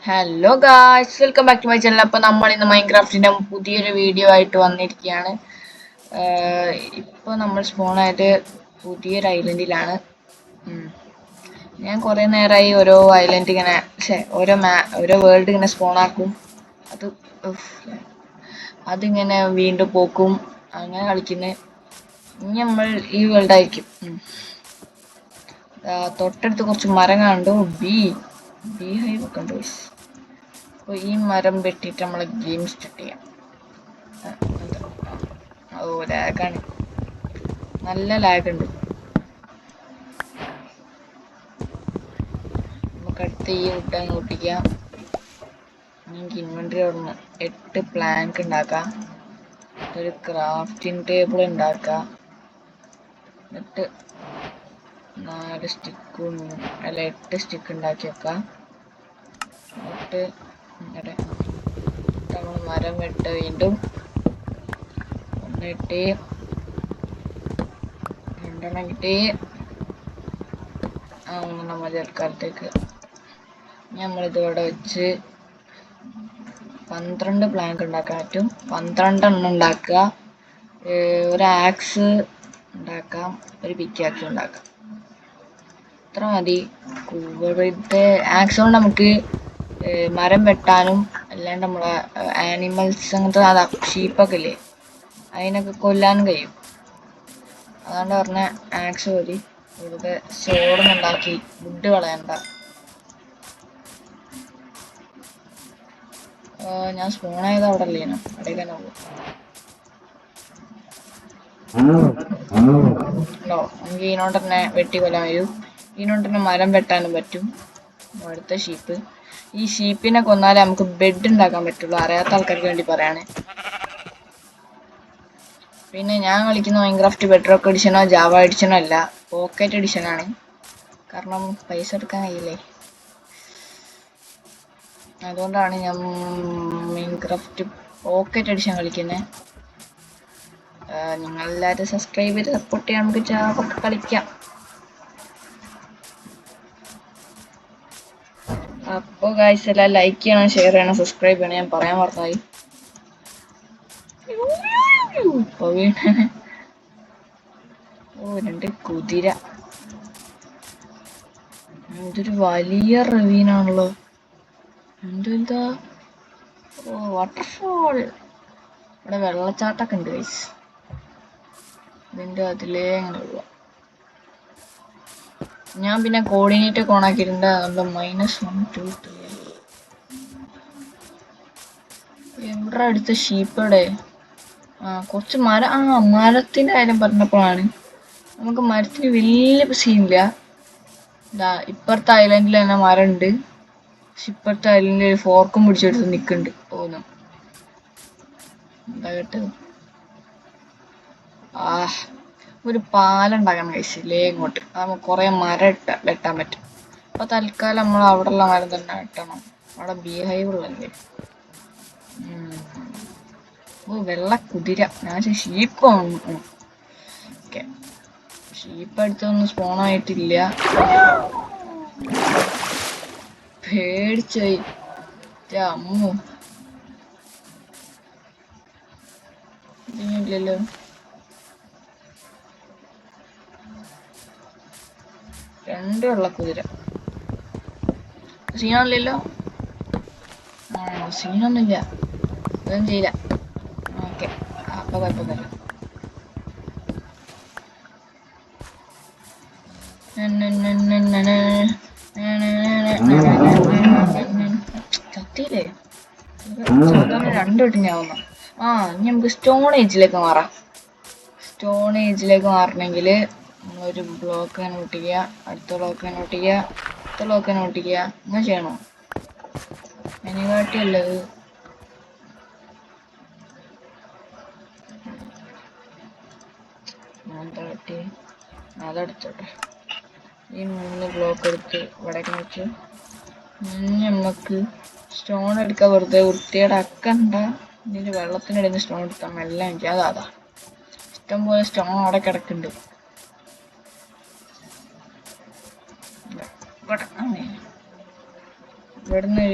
Hello guys, welcome back to my channel. അപ്പോൾ നമ്മൾ ഇന്ന് മൈൻക്രാഫ്റ്റിൻ്റെ പുതിയൊരു വീഡിയോ ആയിട്ട് വന്നിരിക്കുകയാണ്. ഇപ്പോൾ നമ്മൾ സ്പോണായിട്ട് പുതിയൊരു ഐലൻഡിലാണ്. ഞാൻ കുറേ നേരമായി ഓരോ ഐലൻഡ് ഇങ്ങനെ ഓരോ വേൾഡ് ഇങ്ങനെ സ്പോണാക്കും. അതിങ്ങനെ വീണ്ടും പോക്കും അങ്ങനെ കളിക്കുന്നത്. ഇനി നമ്മൾ ഈ വേൾഡ് ആയിരിക്കും. തൊട്ടടുത്ത് കുറച്ച് മരം കണ്ടു. ബി ഹൈവ് കണ്ടു. അപ്പോൾ ഈ മരം വെട്ടിയിട്ട് നമ്മൾ ഗെയിം സ്റ്റാർട്ട് ചെയ്യാം. ഓ, ലാഗാണ്, നല്ല ലാഗുണ്ട്. നമുക്കടുത്ത് ഈ വുഡ് ഒട്ടിക്കാം. നമുക്ക് ഇൻവെന്ററി ഓടുന്നു. 8 പ്ലാങ്ക് ഉണ്ടാക്കാം. ഒരു ക്രാഫ്റ്റിംഗ് ടേബിൾ ഉണ്ടാക്കാം. എന്നിട്ട് 4 സ്റ്റിക്കും അല്ല 8 സ്റ്റിക്ക് ഉണ്ടാക്കി വെക്കാം. എന്നിട്ട് നമ്മൾ മരം വെട്ട് വീണ്ടും 1 കിട്ടി, 2 കിട്ടി. 3 മതി തൽക്കാലത്തേക്ക്. നമ്മളിതോടെ വെച്ച് 12 പ്ലാങ്ക് ഉണ്ടാക്കാൻ പറ്റും. 12 എണ്ണം ഉണ്ടാക്കുക. ഒരു ആക്സ് ഉണ്ടാക്കാം, ഒരു പിക്കാക്സ് ഉണ്ടാക്കാം. ഇത്ര മതി. കൂടുതലത്തെ ആക്സ് കൊണ്ട് നമുക്ക് മരം വെട്ടാനും അല്ലാണ്ട് നമ്മളെ ആനിമൽസ് അങ്ങനത്തെ ഷീപ്പൊക്കെ ഇല്ലേ, അതിനൊക്കെ കൊല്ലാനും കഴിയും. അതുകൊണ്ട് പറഞ്ഞ ആക്സ് മതി. വെറുതെ സോഡൊന്നുണ്ടാക്കി വുഡ് കളയണ്ട. ഞാൻ സ്പൂണായത് അവിടെ അല്ലേനോ, അവിടേക്ക് തന്നെ പോകും. നമുക്ക് ഇതിനോണ്ട് തന്നെ വെട്ടി കൊല്ലാൻ വരും. ഇതിനോണ്ട് തന്നെ മരം വെട്ടാനും പറ്റും. അടുത്ത ഷീപ്പ്. ഈ ഷീപ്പിനെ കൊന്നാലേ നമുക്ക് ബെഡ് ഉണ്ടാക്കാൻ പറ്റുള്ളൂ. അറിയാത്ത ആൾക്കാർക്ക് വേണ്ടി പറയാണ്. പിന്നെ ഞാൻ കളിക്കുന്ന മൈൻക്രാഫ്റ്റ് ബെഡ്റോക്ക് എഡിഷനോ ജാവ എഡിഷനോ അല്ല, പോക്കറ്റ് എഡിഷനാണ്. കാരണം പൈസ എടുക്കാൻ കഴിയില്ലേ, അതുകൊണ്ടാണ് ഞാൻ മൈൻക്രാഫ്റ്റ് പോക്കറ്റ് എഡിഷൻ കളിക്കുന്നത്. നിങ്ങളെല്ലാവരും സബ്സ്ക്രൈബ് ചെയ്ത് സപ്പോർട്ട് ചെയ്യാൻ നമുക്ക് ജാവൊക്കെ കളിക്കാം. അപ്പോൾ ഗായ്സ്, എല്ലാം ലൈക്ക് ചെയ്യണം, ഷെയർ ചെയ്യണം, സബ്സ്ക്രൈബ് ചെയ്യണം. ഞാൻ പറയാൻ മറന്നുപോയി. ഓ, 2 കുതിര. ഇതൊരു വലിയ റവീനാണല്ലോ. എന്താ? ഓ, വാട്ടർഫോൾ. ഇവിടെ വെള്ളച്ചാട്ടൊക്കെ ഉണ്ട് ഗൈസ്. ഇതിൻ്റെ അതിലേ അങ്ങനെ പോവാം. ഞാൻ പിന്നെ കോർഡിനേറ്റ് ഒക്കെ ഓണാക്കിയിട്ടുണ്ട്. അതുകൊണ്ട് -1 2 3. എവിടെ അടുത്ത ഷീപ്പടെ? കുറച്ച് മരത്തിൻ്റെ കാര്യം പറഞ്ഞപ്പോഴാണ്, നമുക്ക് മരത്തിന് വലിയ സീനില്ല. ഇപ്പുറത്തെ ഐലൻഡിൽ തന്നെ മരം ഉണ്ട്. പക്ഷെ ഇപ്പുറത്തെ ഐലൻഡിൽ ഒരു ഫോർക്കും പിടിച്ചെടുത്ത് നിൽക്കുന്നുണ്ട് തോന്നും. എന്താ കേട്ടത്? ഒരു പാലം ഉണ്ടാക്കാൻ കഴിച്ചില്ലേ ഇങ്ങോട്ട്. നമുക്ക് കുറേ മരം വെട്ടാൻ പറ്റും. അപ്പോൾ തൽക്കാലം നമ്മൾ അവിടെയുള്ള മരം തന്നെ വെട്ടണം. അവിടെ ബീ ഹൈവ് ഉള്ളല്ലേ. ഓ, വെള്ള കുതിര. ഞാൻ ഷീപ്പ്. ഓക്കെ, ഷീപ്പ് അടുത്തൊന്നും സ്പോണായിട്ടില്ല. പേടിച്ചായി. അമ്മോ, ഇല്ലല്ലോ. രണ്ട് വെള്ളക്കുതിര. സീനൊന്നുമില്ലല്ലോ. സീനൊന്നുമില്ല, അതൊന്നും ചെയ്യില്ല. ഓക്കെ, അപ്പോൾ കുഴപ്പമൊന്നുമില്ല. ചത്തിയില്ലേ? സാധാരണ 2 വെട്ടിനാവുന്നു. ഇനി നമുക്ക് സ്റ്റോൺ ഏജിലേക്ക് മാറാം. സ്റ്റോൺ ഏജിലേക്ക് മാറണമെങ്കിൽ നമ്മളൊരു ബ്ലോക്ക് തന്നെ ഒട്ടിക്കുക, അടുത്ത ബ്ലോക്ക് തന്നെ ഒട്ടിക്കുക, അടുത്ത ബ്ലോക്ക് തന്നെ ഒട്ടിക്കുക. അങ്ങനെ ചെയ്യണോ? അതിനെക്കാട്ടിയല്ലത്. അതെടുത്തോട്ടെ. ഈ 3 ബ്ലോക്ക് എടുത്ത് ഇവിടേക്ക് വെച്ച് നമുക്ക് സ്റ്റോൺ എടുക്കാൻ വെറുതെ വൃത്തിയേടാക്കണ്ട. ഇതിൻ്റെ വെള്ളത്തിനിടയിൽ നിന്ന് സ്റ്റോൺ എടുത്താൽ മെല്ലെ എനിക്ക് അതാ ഇഷ്ടംപോലെ സ്റ്റോൺ അവിടെ കിടക്കുന്നുണ്ട്. ഇവിടുന്ന്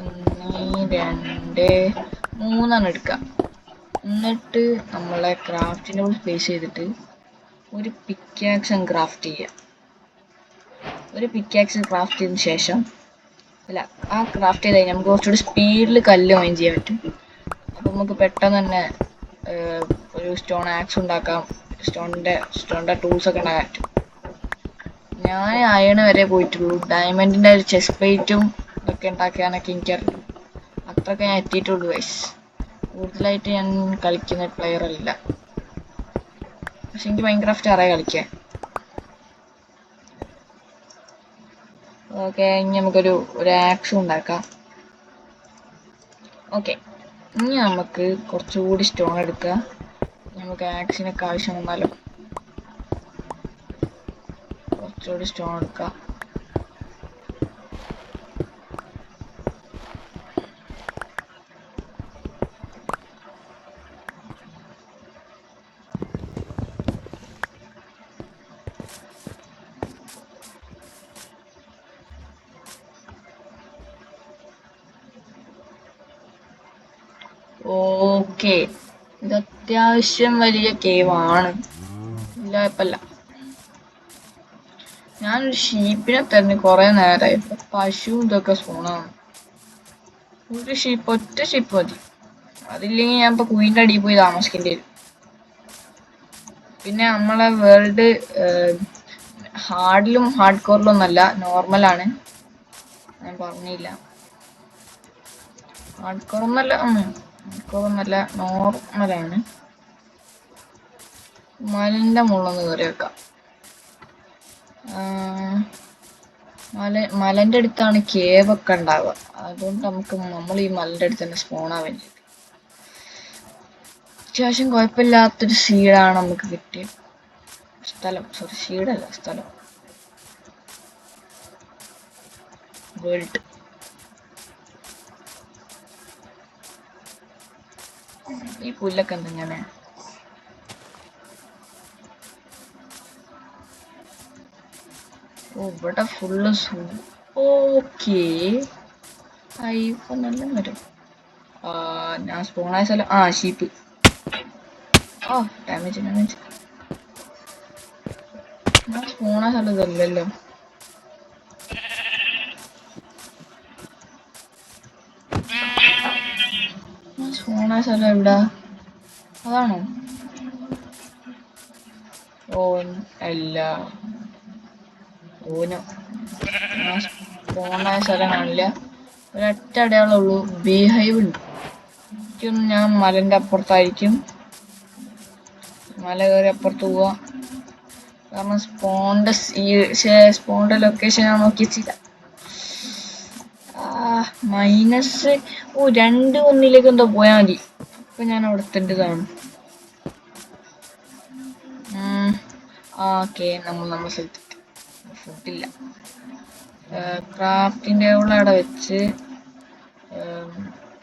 1 2 3 എടുക്കാം. എന്നിട്ട് നമ്മളെ ക്രാഫ്റ്റിനോട് പ്ലേസ് ചെയ്തിട്ട് ഒരു പിക്കാക്സ് ക്രാഫ്റ്റ് ചെയ്യാം. ഒരു പിക്കാക്സ് ക്രാഫ്റ്റ് ചെയ്തതിന് ശേഷം ആ ക്രാഫ്റ്റ് ചെയ്ത് കഴിഞ്ഞാൽ നമുക്ക് കുറച്ചുകൂടി സ്പീഡിൽ കല്ല് മൈൻ ചെയ്യാൻ പറ്റും. അപ്പം നമുക്ക് പെട്ടെന്ന് തന്നെ ഒരു സ്റ്റോൺ ആക്സ് ഉണ്ടാക്കാം. സ്റ്റോണിൻ്റെ ടൂൾസൊക്കെ ഉണ്ടാക്കാൻ പറ്റും. ഞാൻ അയൺ വരെ പോയിട്ടുള്ളൂ. ഡയമണ്ടിൻ്റെ ഒരു ചെസ്റ്റ് പ്ലേറ്റും ഇതൊക്കെ ഉണ്ടാക്കാനൊക്കെ എനിക്കറിയുള്ളൂ. അത്രയൊക്കെ ഞാൻ എത്തിയിട്ടുള്ളൂ ഗൈസ്. കൂടുതലായിട്ട് ഞാൻ കളിക്കുന്ന പ്ലെയർ അല്ല. പക്ഷെ എനിക്ക് മൈൻക്രാഫ്റ്റ് അറിയാം കളിക്കാൻ. ഓക്കെ, ഇനി നമുക്കൊരു ആക്സ് ഉണ്ടാക്കാം. ഓക്കെ, ഇനി നമുക്ക് കുറച്ചുകൂടി സ്റ്റോൺ എടുക്കുക. നമുക്ക് ആക്സിനൊക്കെ ആവശ്യം വന്നാലോ കുറച്ചുകൂടി സ്റ്റോൺ എടുക്കാം. ഓക്കെ, ഇത് അത്യാവശ്യം വലിയ കേവാണ്. ഇല്ല കുഴപ്പമില്ല. ഞാനൊരു ഷീപ്പിനെ തന്നെ കുറെ നേരമായി. പശു ഇതൊക്കെ സ്പൂണാണ്. ഒറ്റ ഷീപ്പ് മതി. അതില്ലെങ്കിൽ ഞാൻ ഇപ്പൊ കുയിൻ്റെ അടിയിൽ പോയി താമസിക്കേണ്ടി വരും. പിന്നെ നമ്മളെ വേൾഡ് ഹാർഡ് കോറിലും ഒന്നല്ല, നോർമലാണ്. ഞാൻ പറഞ്ഞില്ല, ഹാർഡ് കോറൊന്നല്ല നോർമലാണ്. മലന്റെ മുകളിലൊന്ന് കയറി വെക്കാം. മലന്റെ അടുത്താണ് കേവ് ഒക്കെ ഉണ്ടാവുക. അതുകൊണ്ട് നമ്മൾ ഈ മലന്റെ അടുത്ത് തന്നെ സ്പോണാൻ വേണ്ടി അത്യാവശ്യം കുഴപ്പമില്ലാത്തൊരു സീഡാണ് നമുക്ക് കിട്ടിയത്. സീഡല്ല, സ്ഥലം. വേൾഡ്. ഈ പുല്ലൊക്കെ എന്തിങ്ങനെ? ഇവിടെ ഫുള്ള് ഓക്കേ, ഐഫോണെല്ലാം വരും. ഞാൻ സ്പോണായ സ്ഥലം ഷീപ്പ്. ഡാമേജ്. ഞാൻ സ്പോണായ സ്ഥലം ഇതല്ലല്ലോ. സ്പോണായ സ്ഥലം എവിടാ? അതാണോ? അല്ല, ഞാൻ സ്പോണായ സ്ഥലം കാണില്ല. ഒരൊറ്റ അടയാളമുള്ളൂ, ബീഹൈവ് ഉണ്ട്. ഞാൻ മലന്റെ അപ്പുറത്തായിരിക്കും. മല കയറി അപ്പുറത്ത് പോവാ. കാരണം സ്പോണിന്റെ ലൊക്കേഷൻ ഞാൻ നോക്കി വെച്ചില്ല. -2 1 എന്തോ പോയാൽ മതി. ഇപ്പൊ ഞാൻ അവിടെ എത്തേണ്ടതാണ്. ഓക്കെ, നമ്മൾ സ്ഥലത്ത് ഫുഡില്ല. ക്രാഫ്റ്റിന്റെ അവിടെ വെച്ച്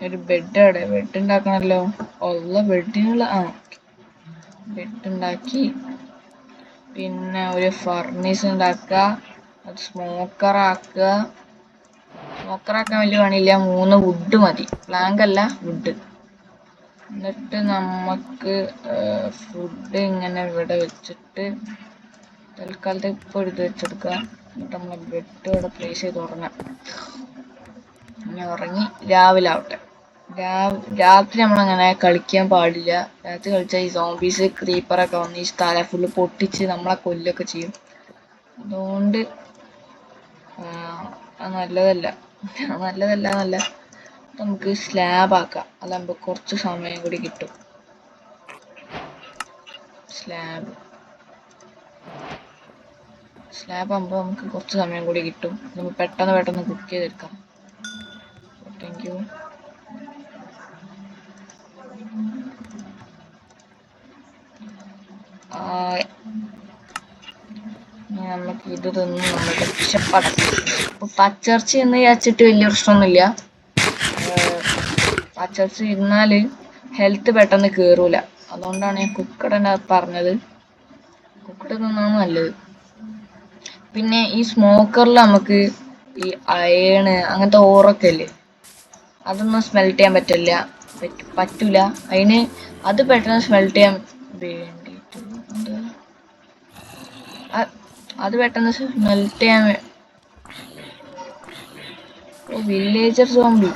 ഒരു ബെഡ് ഉണ്ടാക്കണമല്ലോ. ഉള്ള ബെഡിനുള്ള ബെഡ് ഉണ്ടാക്കി. പിന്നെ ഒരു ഫർണീസ് ഉണ്ടാക്കുക. അത് സ്മോക്കറാക്കാൻ വലിയ പണിയില്ല. 3 വുഡ് മതി. പ്ലാങ്ക് അല്ല, വുഡ്. എന്നിട്ട് നമുക്ക് ഫുഡ് ഇങ്ങനെ ഇവിടെ വെച്ചിട്ട് തൽക്കാലത്ത് ഇപ്പോൾ ഇത് വെച്ചെടുക്കുക. എന്നിട്ട് നമ്മളെ ബെഡ് ഇവിടെ പ്ലേസ് ചെയ്ത് ഉറങ്ങാം. ഇനി ഉറങ്ങി രാവിലെ ആവട്ടെ. രാത്രി നമ്മളങ്ങനെ കളിക്കാൻ പാടില്ല. രാത്രി കളിച്ചാൽ ഈ സോംബീസ് ക്രീപ്പറൊക്കെ വന്ന് ഈ സ്ഥലം ഫുള്ള് പൊട്ടിച്ച് നമ്മളെ കൊല്ലൊക്കെ ചെയ്യും. അതുകൊണ്ട് നല്ലതല്ല. നമുക്ക് സ്ലാബ് ആക്കാം. അതാകുമ്പോൾ കുറച്ച് സമയം കൂടി കിട്ടും. സ്ലാബ് ആകുമ്പോൾ നമുക്ക് കുറച്ച് സമയം കൂടി കിട്ടും. നമുക്ക് പെട്ടെന്ന് കുക്ക് ചെയ്തെടുക്കാം. Thank you. നമുക്ക് ഇത് തിന്ന് നമ്മുടെ പച്ചിറച്ചി എന്ന് വിചാരിച്ചിട്ട് വലിയ പ്രശ്നമൊന്നുമില്ല. പച്ചിറച്ചി ഇരുന്നാൽ ഹെൽത്ത് പെട്ടെന്ന് കയറൂല. അതുകൊണ്ടാണ് ഞാൻ കുക്കഡ് പറഞ്ഞത്. കുക്കഡ് തിന്നാണ് നല്ലത്. പിന്നെ ഈ സ്മോക്കറിൽ നമുക്ക് ഈ അയേണ് അങ്ങനത്തെ ഓറൊക്കെ ഇല്ലേ, അതൊന്നും സ്മെൽറ്റ് ചെയ്യാൻ പറ്റൂല. അതിന് അത് പെട്ടെന്ന് സ്മെൽറ്റ് ചെയ്യാൻ വേണ്ടിയിട്ട് അത് പെട്ടെന്ന് സ്മെൽറ്റ് ചെയ്യാൻ വില്ലേജർ സോംബി.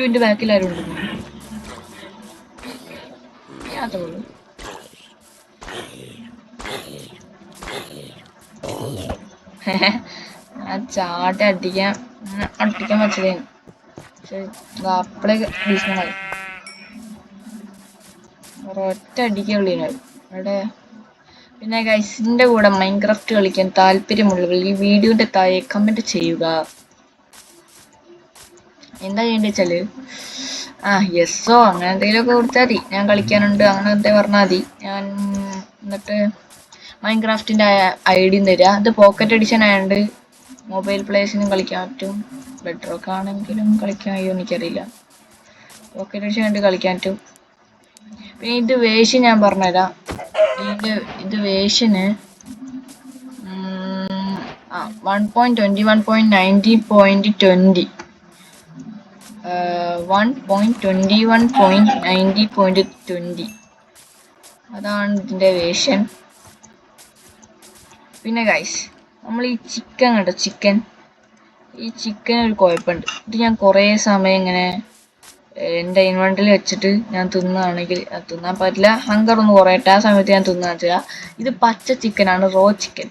എന്റെ ബാക്കിൽ ആരും ഉണ്ട്. അത്രേ ഉള്ളൂ. ഞാൻ ചാട്ട അടിക്കാൻ വെച്ചതേ, പക്ഷെ അപ്പളേ ഭീഷണമായി. ഒരൊറ്റ അടിക്കുള്ളൂ അവിടെ. പിന്നെ ഗൈസിന്റെ കൂടെ മൈൻക്രാഫ്റ്റ് കളിക്കാൻ താല്പര്യമുള്ളവർ ഈ വീഡിയോന്റെ താഴെ കമന്റ് ചെയ്യുക. എന്താ ചെയ്യേണ്ടത് വെച്ചാല് യെസ്സോ അങ്ങനെ എന്തെങ്കിലുമൊക്കെ കൊടുത്താൽ മതി. ഞാൻ കളിക്കാനുണ്ട് അങ്ങനെ എന്തെങ്കിലും പറഞ്ഞാൽ മതി. ഞാൻ എന്നിട്ട് മൈൻക്രാഫ്റ്റിന്റെ ഐഡിയും തരിക. അത് പോക്കറ്റ് എഡിഷൻ ആയതുകൊണ്ട് മൊബൈൽ പ്ലേയേഴ്സിനും കളിക്കാൻ പറ്റും, ബെഡ്റോക്ക് ആണെങ്കിലും കളിക്കാൻ കഴിയുമോ എനിക്കറിയില്ല. പോക്കറ്റ് എഡിഷൻ ആയിട്ട് കളിക്കാൻ പറ്റും. പിന്നെ ഇത് വേഷൻ ഞാൻ പറഞ്ഞുതരാം. ഇത് വേഷന് 1.21.90.20 1.21.90.20 അതാണ് ഇതിൻ്റെ വേഷൻ. പിന്നെ ഗൈസ്, നമ്മൾ ഈ ചിക്കൻ കണ്ടോ, ഈ ചിക്കൻ ഒരു കുഴപ്പമുണ്ട്. ഇത് ഞാൻ കുറേ സമയം ഇങ്ങനെ എൻ്റെ ഇൻവെന്ററിൽ വെച്ചിട്ട് ഞാൻ തിന്നുകയാണെങ്കിൽ, തിന്നാൻ പറ്റില്ല, ഹങ്കർ ഒന്ന് കുറയട്ടെ, ആ സമയത്ത് ഞാൻ തിന്നാൻ വെച്ചാൽ. ഇത് പച്ച ചിക്കനാണ്, റോ ചിക്കൻ.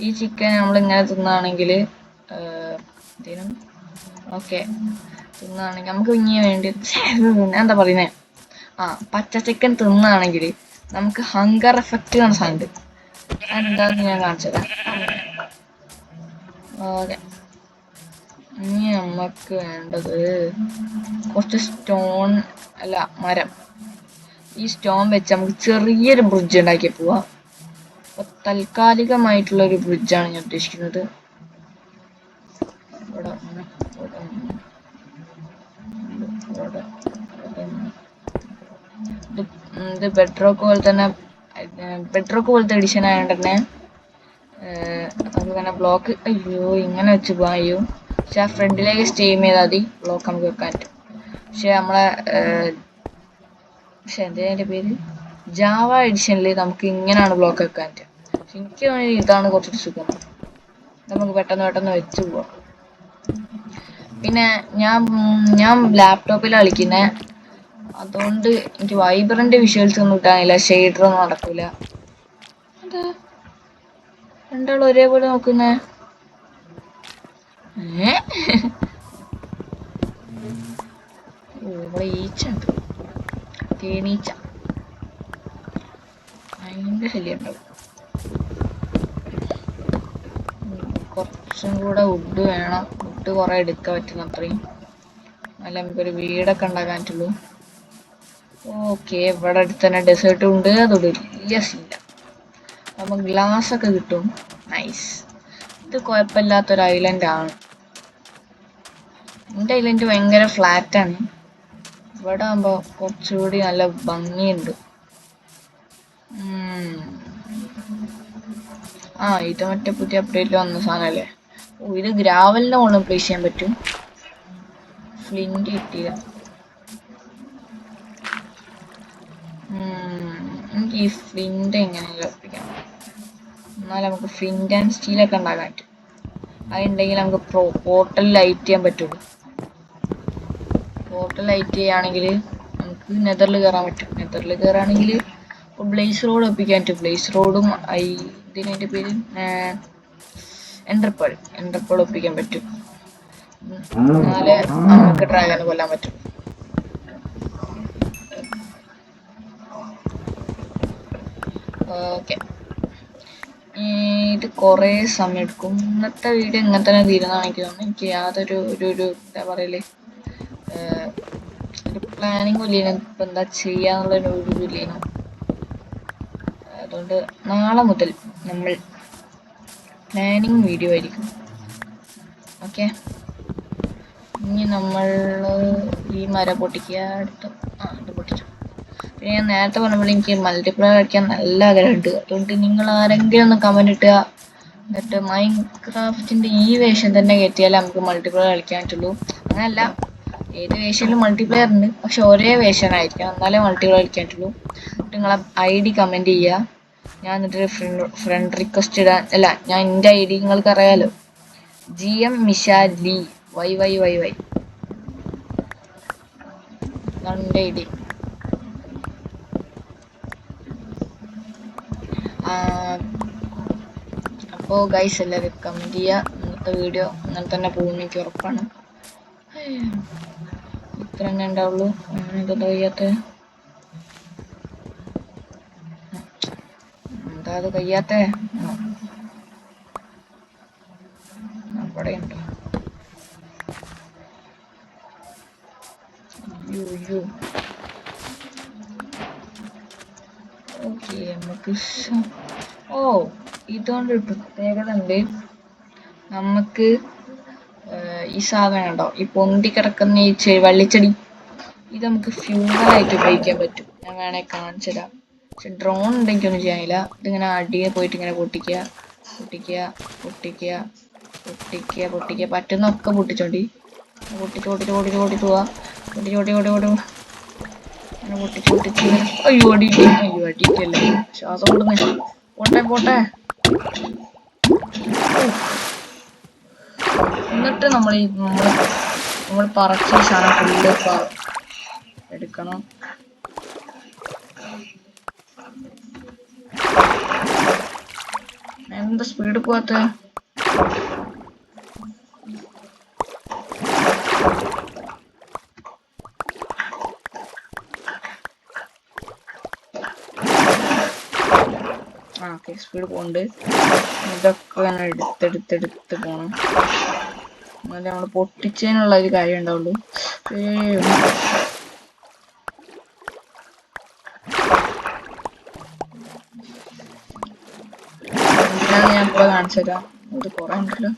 ഈ ചിക്കൻ നമ്മളിങ്ങനെ തിന്നുകയാണെങ്കിൽ ഓക്കെ തിന്നുകയാണെങ്കിൽ നമുക്ക് ഇനി വേണ്ടി എന്താ പറയുന്നത്, പച്ച ചിക്കൻ തിന്നുകയാണെങ്കിൽ നമുക്ക് ഹങ്കർ എഫക്റ്റ് എന്ന സാധനമുണ്ട്. അതെന്താന്ന് ഞാൻ കാണിച്ചുതരാം. ഓക്കെ, ഇനി നമുക്ക് വേണ്ടത് കുറച്ച് സ്റ്റോൺ അല്ല മരം. ഈ സ്റ്റോൺ വെച്ച് നമുക്ക് ചെറിയൊരു ബ്രിഡ്ജ് ഉണ്ടാക്കി പോവാം. അപ്പൊ താൽക്കാലികമായിട്ടുള്ളൊരു ബ്രിഡ്ജാണ് ഞാൻ ഉദ്ദേശിക്കുന്നത്. ഇത് ബെഡ്റോക്ക് പോലത്തെ എഡിഷൻ ആയതുകൊണ്ട് തന്നെ നമുക്ക് ബ്ലോക്ക് ഇങ്ങനെ വെച്ച് പോകാൻ കഴിയും. പക്ഷെ ആ ഫ്രണ്ടിലേക്ക് സ്റ്റീം ചെയ്താൽ മതി, ബ്ലോക്ക് നമുക്ക് വെക്കാൻ പറ്റും. പക്ഷെ നമ്മളെ എൻ്റെ പേര് ജാവ എഡിഷനിൽ നമുക്ക് ഇങ്ങനെയാണ് ബ്ലോക്ക് വെക്കാൻ പറ്റുക. പക്ഷെ എനിക്ക് ഇതാണ് കുറച്ചൊരു സുഖം, നമുക്ക് പെട്ടെന്ന് വെച്ച് പോവാം. പിന്നെ ഞാൻ ലാപ്ടോപ്പിൽ കളിക്കുന്നത്, അതുകൊണ്ട് എനിക്ക് വൈബ്രന്റ് വിഷ്വൽസ് ഒന്നും കിട്ടാനില്ല, ഷെയ്ഡർ ഒന്നും നടക്കൂല. അതെ, രണ്ടാളും ഒരേപോലെ നോക്കുന്നേ. ഇവിടെ ഈച്ച ഉണ്ട്, തേനീച്ച, അതിൻ്റെ ശല്യം ഉണ്ടാവും. കുറച്ചും കൂടെ വുഡ് വേണം, വുഡ് കുറെ എടുക്കാൻ പറ്റുന്ന അത്രയും, അല്ല നമുക്കൊരു വീടൊക്കെ ഉണ്ടാക്കാൻ പറ്റുള്ളൂ. ഓക്കെ, ഇവിടെ അടുത്ത് തന്നെ ഡെസേർട്ടും ഉണ്ട്, അതോട് വലിയ സീല. അപ്പം ഗ്ലാസ് ഒക്കെ കിട്ടും, നൈസ്. ഇത് കുഴപ്പമില്ലാത്തൊരു ഐലൻഡ് ആണ്. എൻ്റെ ഐലൻഡ് ഭയങ്കര ഫ്ലാറ്റാണ്. ഇവിടെ ആകുമ്പോൾ കുറച്ചുകൂടി നല്ല ഭംഗിയുണ്ട്. ഇത് മറ്റേ പുതിയ അപ്ഡേറ്റിൽ വന്ന സാധനമല്ലേ. ഇത് ഗ്രാവലിൻ്റെ മുകളിൽ പ്ലേസ് ചെയ്യാൻ പറ്റും. ഫ്ലിന്റ് കിട്ടിയ എനിക്ക് ഈ ഫ്ലിന്റ് എങ്ങനെയെങ്കിലും ഒപ്പിക്കണം, എന്നാലും നമുക്ക് ഫ്ലിന്റ് ആൻഡ് സ്റ്റീലൊക്കെ ഉണ്ടാക്കാൻ പറ്റും. അതുണ്ടെങ്കിൽ നമുക്ക് പോർട്ടൽ ലൈറ്റ് ചെയ്യാൻ പറ്റുള്ളൂ. പോർട്ടൽ ലൈറ്റ് ചെയ്യുകയാണെങ്കിൽ നമുക്ക് നെതറിൽ കയറാൻ പറ്റും. നെതറിൽ കയറുകയാണെങ്കിൽ ഇപ്പോൾ ബ്ലേസ് റോഡ് ഒപ്പിക്കാൻ പറ്റും. ബ്ലേസ് റോഡും ഇതിൻ്റെ പേര് എൻഡർപേൾ ഒപ്പിക്കാൻ പറ്റും. എന്നാലേ നമുക്ക് ഡ്രാഗനെ കൊല്ലാൻ പറ്റും. ഓക്കെ, ഇത് കുറേ സമയം എടുക്കും. ഇന്നത്തെ വീഡിയോ ഇങ്ങനെ തന്നെ തീരുന്നതാണ് എനിക്ക് തോന്നുന്നു. എനിക്ക് യാതൊരു എന്താ പറയല്, ഒരു പ്ലാനിങ്ങും ഇല്ലേനും, ഇപ്പം എന്താ ചെയ്യാന്നുള്ളൊരു ഇല്ലേനും. അതുകൊണ്ട് നാളെ മുതൽ നമ്മൾ പ്ലാനിങ് വീഡിയോ ആയിരിക്കും. ഓക്കെ, ഇനി നമ്മൾ ഈ മരം പൊട്ടിക്കുക, ഇത് പൊട്ടിച്ചു. പിന്നെ ഞാൻ നേരത്തെ പറഞ്ഞപ്പോൾ എനിക്ക് മൾട്ടിപ്ലെയർ കളിക്കാൻ നല്ല ആഗ്രഹമുണ്ട്. അതുകൊണ്ട് നിങ്ങൾ ആരെങ്കിലും ഒന്ന് കമൻറ്റ് ഇട്ടുക, എന്നിട്ട് മൈൻക്രാഫ്റ്റിന്റെ ഈ വേഷം തന്നെ കയറ്റിയാലേ നമുക്ക് മൾട്ടിപ്ലെയർ കളിക്കാൻ പറ്റുള്ളൂ. അങ്ങനല്ല, ഏത് വേഷയിലും മൾട്ടിപ്ലെയർ ഉണ്ട്, പക്ഷെ ഒരേ വേഷനായിരിക്കണം, എന്നാലേ മൾട്ടിപ്ലെയർ കളിക്കാൻ പറ്റുള്ളൂ. നിങ്ങളെ ID കമന്റ് ചെയ്യുക. ഞാൻ എന്നിട്ട് ഫ്രണ്ട് റിക്വസ്റ്റ് ഇടാൻ, അല്ല, ഞാൻ എൻ്റെ ID നിങ്ങൾക്ക് അറിയാലോ, GM മിഷാലി YYYY അതാണ് എൻ്റെ ID. അപ്പോൾ ഗൈസ് എല്ലാവരും കമന്റ് ചെയ്യുക. ഇന്നത്തെ വീഡിയോ അങ്ങനെ തന്നെ പോകും, എനിക്ക് ഉറപ്പാണ്. ഇത്ര തന്നെ ഉണ്ടാവുള്ളൂ. എന്താ കഴിയാത്ത, എന്താ അത് കഴിയാത്ത അവിടെ ഉണ്ടോ? ഓക്കെ, നമുക്ക് ഇതുകൊണ്ടൊരു പ്രത്യേകത ഉണ്ട്. നമുക്ക് ഈ സാധനം ഉണ്ടോ, ഈ പൊന്തി കിടക്കുന്ന ഈ വള്ളിച്ചെടി, ഇത് നമുക്ക് ഫ്യൂവലായിട്ട് ഉപയോഗിക്കാൻ പറ്റും. ഞാൻ വേണേൽ കാണിച്ചു തരാം. പക്ഷെ ഡ്രോൺ ഉണ്ടെങ്കിൽ ഒന്നും ചെയ്യാനില്ല. ഇതിങ്ങനെ അടിയെ പോയിട്ട് ഇങ്ങനെ പൊട്ടിക്കുക പൊട്ടിക്കുക പൊട്ടിക്കുക പൊട്ടിക്കുക പൊട്ടിക്കുക, പറ്റുന്നൊക്കെ പൊട്ടിച്ചോണ്ടി, പൊട്ടിച്ച് പൊട്ടിച്ച് പൊട്ടിച്ച് പൊട്ടിച്ച് പോവാ, പൊട്ടിച്ച് പൊട്ടി പൊട്ടി പൊട്ടി അങ്ങനെ പൊട്ടിച്ച് പൊട്ടിച്ച്. അയ്യോ അടിയിട്ട്, അയ്യോ അടിയിട്ടല്ലേ, ശ്വാസം കൊടുന്നേ, പോട്ടെ പോട്ടെ. എന്നിട്ട് നമ്മൾ പറിച്ച സാധനം ഫുള്ള് എടുക്കണം. എന്താ സ്പീഡ് പോവാത്ത? ഓക്കെ, സ്പീഡ് പോകുന്നുണ്ട്. ഇതൊക്കെ ഇങ്ങനെ എടുത്തെടുത്തെടുത്ത് പോണം, എന്നാലേ നമ്മൾ പൊട്ടിച്ചതിനുള്ള ഒരു കാര്യം ഉണ്ടാവുള്ളൂ. എന്തിനാണ് ഞാൻ ഇപ്പോൾ കാണിച്ചു തരാം. ഇത് കുറേ ഉണ്ടല്ലോ.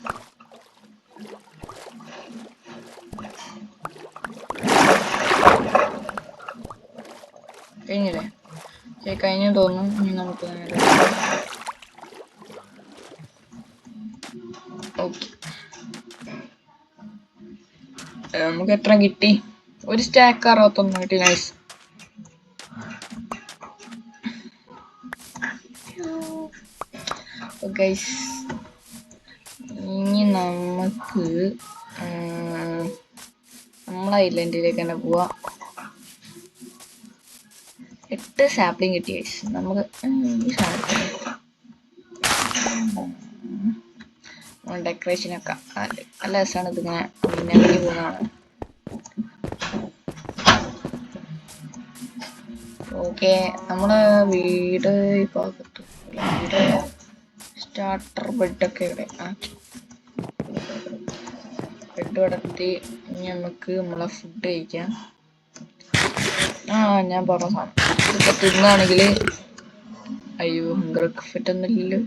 കഴിഞ്ഞില്ലേ? കഴിഞ്ഞു തോന്നുന്നു. ഇനി നമുക്ക് നേരെ ഓക്കെ, നമുക്ക് എത്ര കിട്ടി? ഒരു സ്റ്റാക്ക് 61 കിട്ടി. നൈസ്. ഗൈസ്, ഇനി നമുക്ക് നമ്മളെ ഐലൻഡിലേക്ക് തന്നെ പോവാം. 8 സാപ്ലിങ് കിട്ടി ഗൈസ്. നമുക്ക് ഡെക്കറേഷനൊക്കെ നല്ല രസമാണ്. ഇതിങ്ങനെ മിന്നമിനി പോകുന്നതാണ്. ഓക്കെ, നമ്മളെ വീട് ഈ ഭാഗത്ത്, വീട് സ്റ്റാർട്ടർ ബെഡൊക്കെ ഇവിടെ ആക്കി, ബെഡ് കിടത്തി. ഇനി നമുക്ക് നമ്മളെ ഫുഡ് കഴിക്കാം. ഞാൻ പറഞ്ഞ സാധനം ഇപ്പൊ തിന്നാണെങ്കിൽ, അയ്യോ ഹങ്കർ ഫിറ്റ് ഒന്നുമില്ലല്ലോ.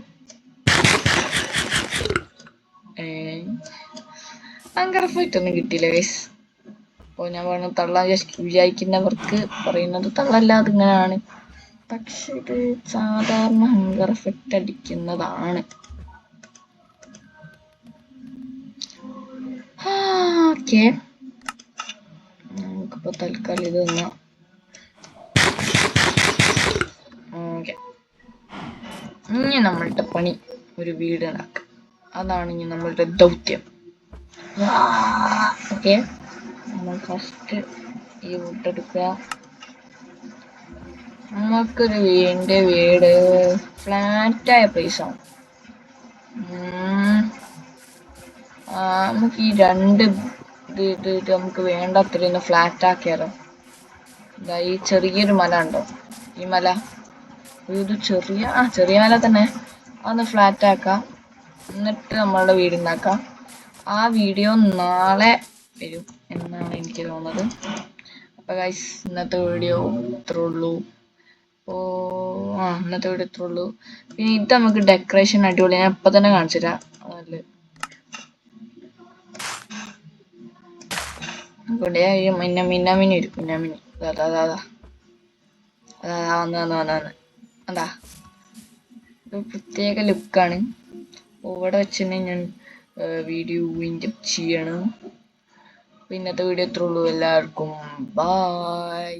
ഹങ്കർ ഫിറ്റ് ഒന്നും കിട്ടിയില്ല ഗൈസ്. അപ്പോൾ ഞാൻ പറഞ്ഞ തള്ളാൻ വിചാരിക്കുന്നവർക്ക് പറയുന്നത് തള്ളല്ല, അതിങ്ങനെയാണ്. പക്ഷെ ഇത് സാധാരണ ഹങ്കർ ഫിറ്റ് അടിക്കുന്നതാണ്. ഓക്കെ, നമുക്കിപ്പോൾ തൽക്കാലം ഇത് തന്നാ. ഓക്കെ, ഇനി നമ്മളുടെ പണി ഒരു വീട് ഉണ്ടാക്കുക. അതാണ് ഇനി നമ്മളുടെ ദൗത്യം. ഓക്കെ, നമ്മൾ ഫസ്റ്റ് ഈ വീട്ടെടുക്കുക. നമുക്കൊരു വീട് ഫ്ലാറ്റായ പ്ലേസാണ്. നമുക്ക് ഈ രണ്ട് ഇത് നമുക്ക് വേണ്ടത്രയൊന്ന് ഫ്ലാറ്റ് ആക്കിയാലോ. ഈ ചെറിയൊരു മല ഉണ്ടോ, ഈ മല, ഇത് ചെറിയ മല തന്നെ, അതൊന്ന് ഫ്ലാറ്റ് ആക്കാം. എന്നിട്ട് നമ്മളുടെ വീടുണ്ടാക്കാം. ആ വീഡിയോ നാളെ വരും എന്നാണ് എനിക്ക് തോന്നുന്നത്. അപ്പോൾ ഗൈസ്, ഇന്നത്തെ വീഡിയോ ഇത്രേ ഉള്ളൂ. ഇന്നത്തെ വീഡിയോ ഇത്രേ ഉള്ളൂ. പിന്നെ ഇത് നമുക്ക് ഡെക്കറേഷൻ അടിപൊളി, ഞാൻ ഇപ്പം തന്നെ കാണിച്ചു തരാം. അതല്ലേ ഇവിടെ മിന്നാമിനി വരും, മിന്നാമിനി വന്ന് എന്താ, ഒരു പ്രത്യേക ലുക്കാണ്. ഇവിടെ വെച്ച് തന്നെ ഞാൻ വീഡിയോ വിൻഡപ്പ് ചെയ്യണം. അപ്പോൾ ഇന്നത്തെ വീഡിയോ ഇത്രേ ഉള്ളൂ. എല്ലാവർക്കും ബായ്.